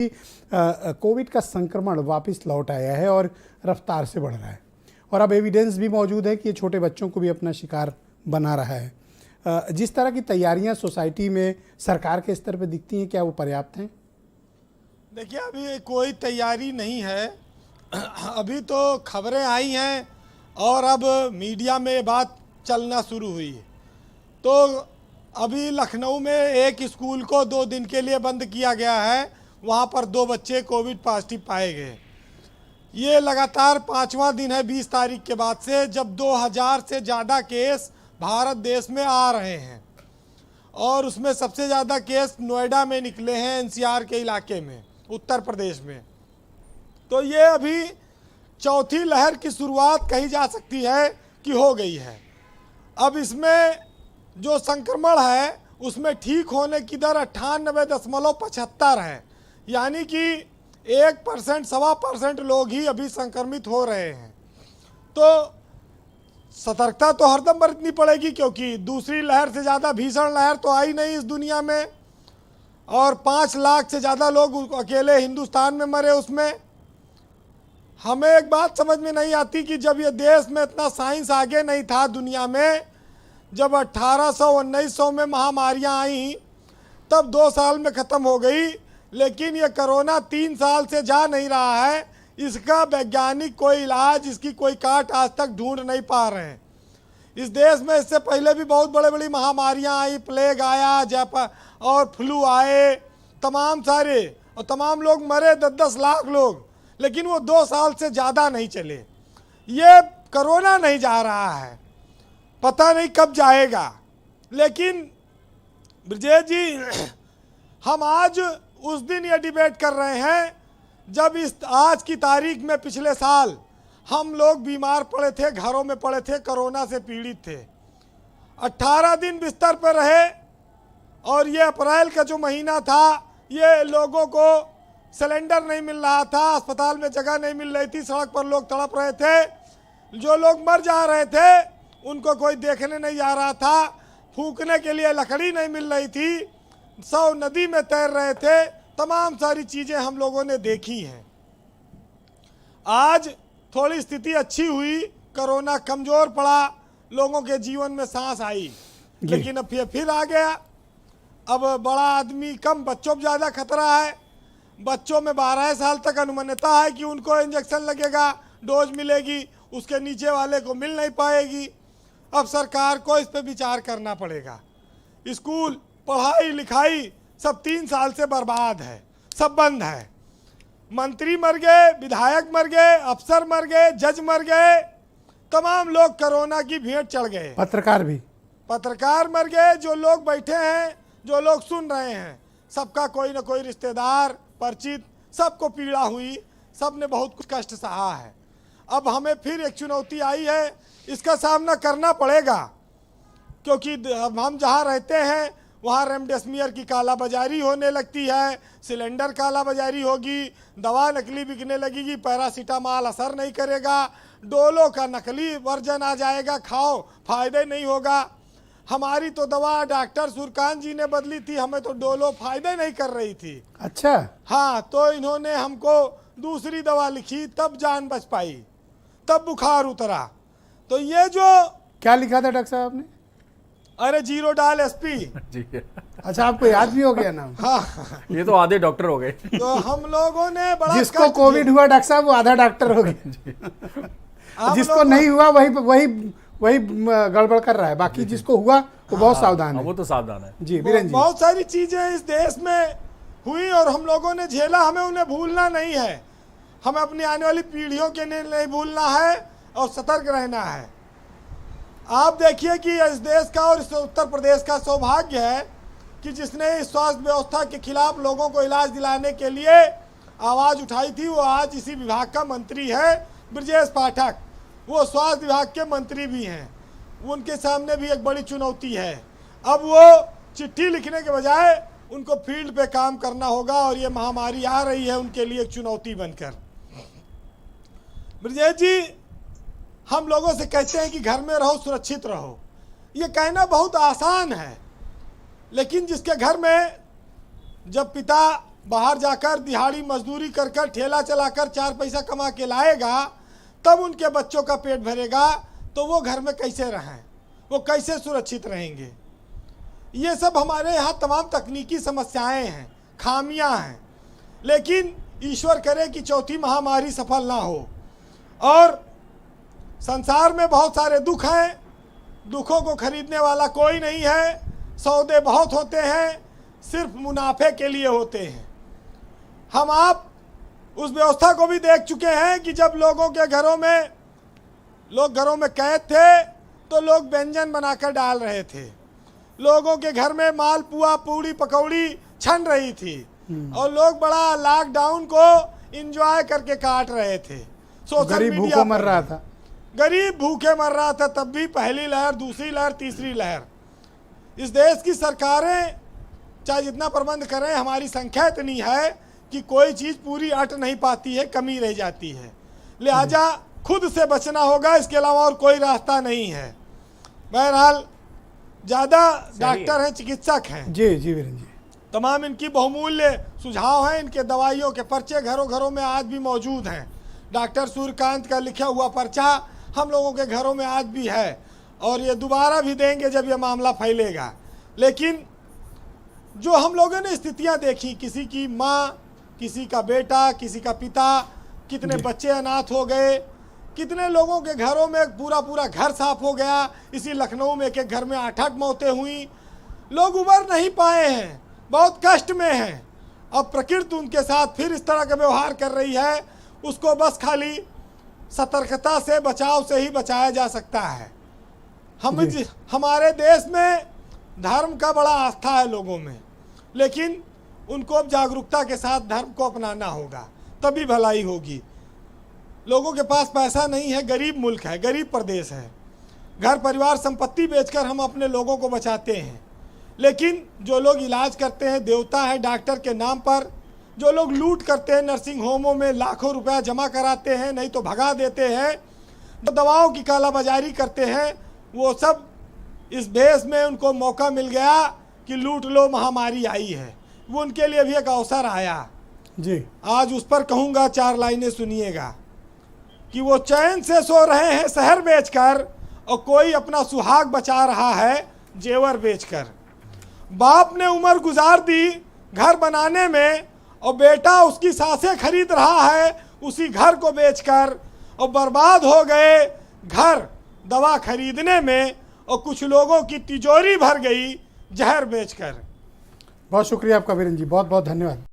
Covid का संक्रमण वापस लौट आया है और रफ्तार से बढ़ रहा है और अब एविडेंस भी मौजूद है कि ये छोटे बच्चों को भी अपना शिकार बना रहा है। जिस तरह की तैयारियां सोसाइटी में सरकार के स्तर पर दिखती हैं, क्या वो पर्याप्त हैं? देखिए, अभी कोई तैयारी नहीं है। अभी तो खबरें आई हैं और अब मीडिया में ये बात चलना शुरू हुई है। तो अभी लखनऊ में एक स्कूल को 2 दिन के लिए बंद किया गया है। वहाँ पर 2 बच्चे कोविड पॉजिटिव पाए गए। ये लगातार 5वां दिन है 20 तारीख के बाद से, जब 2000 से ज़्यादा केस भारत देश में आ रहे हैं और उसमें सबसे ज़्यादा केस नोएडा में निकले हैं, एनसीआर के इलाके में, उत्तर प्रदेश में। तो ये अभी चौथी लहर की शुरुआत कही जा सकती है कि हो गई है। अब इसमें जो संक्रमण है उसमें ठीक होने की दर 98.75 है, यानी कि 1% 1.25% लोग ही अभी संक्रमित हो रहे हैं। तो सतर्कता तो हरदम बरतनी पड़ेगी, क्योंकि दूसरी लहर से ज़्यादा भीषण लहर तो आई नहीं इस दुनिया में, और 5 लाख से ज़्यादा लोग अकेले हिंदुस्तान में मरे। उसमें हमें एक बात समझ में नहीं आती कि जब ये देश में इतना साइंस आगे नहीं था दुनिया में, जब 1800-1900 में महामारियां आई तब 2 साल में ख़त्म हो गई, लेकिन ये कोरोना 3 साल से जा नहीं रहा है। इसका वैज्ञानिक कोई इलाज, इसकी कोई काट आज तक ढूंढ नहीं पा रहे हैं। इस देश में इससे पहले भी बहुत बड़ी बड़ी महामारियां आई, प्लेग आया, और फ्लू आए, तमाम सारे, और तमाम लोग मरे, 10-10 लाख लोग, लेकिन वो 2 साल से ज़्यादा नहीं चले। ये कोरोना नहीं जा रहा है, पता नहीं कब जाएगा। लेकिन ब्रजेश जी, हम आज उस दिन ये डिबेट कर रहे हैं जब इस आज की तारीख में पिछले साल हम लोग बीमार पड़े थे, घरों में पड़े थे, कोरोना से पीड़ित थे, 18 दिन बिस्तर पर रहे। और ये अप्रैल का जो महीना था, ये लोगों को सिलेंडर नहीं मिल रहा था, अस्पताल में जगह नहीं मिल रही थी, सड़क पर लोग तड़प रहे थे, जो लोग मर जा रहे थे उनको कोई देखने नहीं जा रहा था, फूंकने के लिए लकड़ी नहीं मिल रही थी, सब नदी में तैर रहे थे। तमाम सारी चीज़ें हम लोगों ने देखी हैं। आज थोड़ी स्थिति अच्छी हुई, कोरोना कमज़ोर पड़ा, लोगों के जीवन में सांस आई, लेकिन अब फिर आ गया। अब बड़ा आदमी कम, बच्चों पर ज़्यादा खतरा है। बच्चों में 12 साल तक अनुमान्यता है कि उनको इंजेक्शन लगेगा, डोज मिलेगी, उसके नीचे वाले को मिल नहीं पाएगी। अब सरकार को इस पर विचार करना पड़ेगा। स्कूल, पढ़ाई लिखाई सब 3 साल से बर्बाद है, सब बंद है। मंत्री मर गए, विधायक मर गए, अफसर मर गए, जज मर गए, तमाम लोग कोरोना की भेंट चढ़ गए। पत्रकार मर गए, जो लोग बैठे हैं, जो लोग सुन रहे हैं, सबका कोई ना कोई रिश्तेदार, परिचित, सबको पीड़ा हुई, सब ने बहुत कुछ कष्ट सहा है। अब हमें फिर एक चुनौती आई है, इसका सामना करना पड़ेगा, क्योंकि अब हम जहाँ रहते हैं वहाँ रेमडेसिविर की कालाबाजारी होने लगती है, सिलेंडर कालाबाजारी होगी, दवा नकली बिकने लगेगी, पैरासीटामॉल असर नहीं करेगा, डोलो का नकली वर्जन आ जाएगा, खाओ फायदे नहीं होगा। हमारी तो दवा डॉक्टर सुरकान जी ने बदली थी, हमें तो डोलो फायदे नहीं कर रही थी। अच्छा, हाँ, तो इन्होंने हमको दूसरी दवा लिखी, तब जान बच पाई, तब बुखार उतरा। तो ये जो क्या लिखा था डॉक्टर साहब ने? अरे जीरोडाल SP। अच्छा, आपको याद भी हो गया नाम? हाँ, ये तो आधे डॉक्टर हो गए। तो हम लोगों ने बड़ा, जिसको कोविड हुआ डॉक्टर साहब, वो आधा डॉक्टर हो गया। जिसको नहीं हुआ वही गड़बड़ कर रहा है, बाकी जिसको हुआ वो बहुत सावधान है। वो तो सावधान है जी वीरेंद्र जी। बहुत सारी चीजें इस देश में हुई और हम लोगों ने झेला, हमें उन्हें भूलना नहीं है। हमें अपनी आने वाली पीढ़ियों के लिए नहीं भूलना है और सतर्क रहना है। आप देखिए कि इस देश का और इस उत्तर प्रदेश का सौभाग्य है कि जिसने इस स्वास्थ्य व्यवस्था के खिलाफ लोगों को इलाज दिलाने के लिए आवाज़ उठाई थी, वो आज इसी विभाग का मंत्री है, ब्रजेश पाठक। वो स्वास्थ्य विभाग के मंत्री भी हैं, उनके सामने भी एक बड़ी चुनौती है। अब वो चिट्ठी लिखने के बजाय उनको फील्ड पे काम करना होगा, और ये महामारी आ रही है उनके लिए एक चुनौती बनकर। ब्रजेश जी, हम लोगों से कहते हैं कि घर में रहो, सुरक्षित रहो। ये कहना बहुत आसान है, लेकिन जिसके घर में जब पिता बाहर जाकर दिहाड़ी मजदूरी कर कर ठेला चलाकर 4 पैसा कमा के लाएगा, तब उनके बच्चों का पेट भरेगा, तो वो घर में कैसे रहें, वो कैसे सुरक्षित रहेंगे। ये सब हमारे यहाँ तमाम तकनीकी समस्याएं हैं, खामियां हैं, लेकिन ईश्वर करे कि चौथी महामारी सफल ना हो। और संसार में बहुत सारे दुख हैं, दुखों को खरीदने वाला कोई नहीं है, सौदे बहुत होते हैं, सिर्फ मुनाफे के लिए होते हैं। हम आप उस व्यवस्था को भी देख चुके हैं कि जब लोग घरों में कैद थे तो लोग व्यंजन बनाकर डाल रहे थे, लोगों के घर में मालपुआ पूड़ी पकौड़ी छन रही थी और लोग बड़ा लॉकडाउन को एंजॉय करके काट रहे थे। सोशल गरीब मीडिया भूखों मर रहा था, गरीब भूखे मर रहा था, तब भी पहली लहर, दूसरी लहर, तीसरी लहर। इस देश की सरकारें चाहे जितना प्रबंध करें, हमारी संख्या इतनी है कि कोई चीज़ पूरी अट नहीं पाती है, कमी रह जाती है। लिहाजा खुद से बचना होगा, इसके अलावा और कोई रास्ता नहीं है। बहरहाल ज़्यादा डॉक्टर हैं, चिकित्सक हैं, जी जी वीरेंद्र जी, तमाम इनकी बहुमूल्य सुझाव हैं, इनके दवाइयों के पर्चे घरों घरों में आज भी मौजूद हैं। डॉक्टर सूर्यकांत का लिखा हुआ पर्चा हम लोगों के घरों में आज भी है और ये दोबारा भी देंगे जब ये मामला फैलेगा। लेकिन जो हम लोगों ने स्थितियां देखी, किसी की माँ, किसी का बेटा, किसी का पिता, कितने बच्चे अनाथ हो गए, कितने लोगों के घरों में पूरा पूरा घर साफ हो गया। इसी लखनऊ में एक घर में 8-8 मौतें हुई, लोग उबर नहीं पाए हैं, बहुत कष्ट में हैं। अब प्रकृति उनके साथ फिर इस तरह का व्यवहार कर रही है, उसको बस खाली सतर्कता से, बचाव से ही बचाया जा सकता है। हमारे देश में धर्म का बड़ा आस्था है लोगों में, लेकिन उनको अब जागरूकता के साथ धर्म को अपनाना होगा, तभी भलाई होगी। लोगों के पास पैसा नहीं है, गरीब मुल्क है, गरीब प्रदेश है, घर परिवार संपत्ति बेचकर हम अपने लोगों को बचाते हैं। लेकिन जो लोग इलाज करते हैं, देवता है डॉक्टर के नाम पर, जो लोग लूट करते हैं, नर्सिंग होमों में लाखों रुपया जमा कराते हैं, नहीं तो भगा देते हैं, जो दवाओं की कालाबाजारी करते हैं, वो सब इस देश में उनको मौका मिल गया कि लूट लो, महामारी आई है, वो उनके लिए भी एक अवसर आया जी। आज उस पर कहूँगा 4 लाइनें सुनिएगा कि वो चैन से सो रहे हैं शहर बेचकर और कोई अपना सुहाग बचा रहा है जेवर बेचकर। बाप ने उम्र गुजार दी घर बनाने में और बेटा उसकी सांसें खरीद रहा है उसी घर को बेचकर, और बर्बाद हो गए घर दवा खरीदने में, और कुछ लोगों की तिजोरी भर गई जहर बेचकर। बहुत शुक्रिया आपका वीरेंद्र जी, बहुत बहुत धन्यवाद।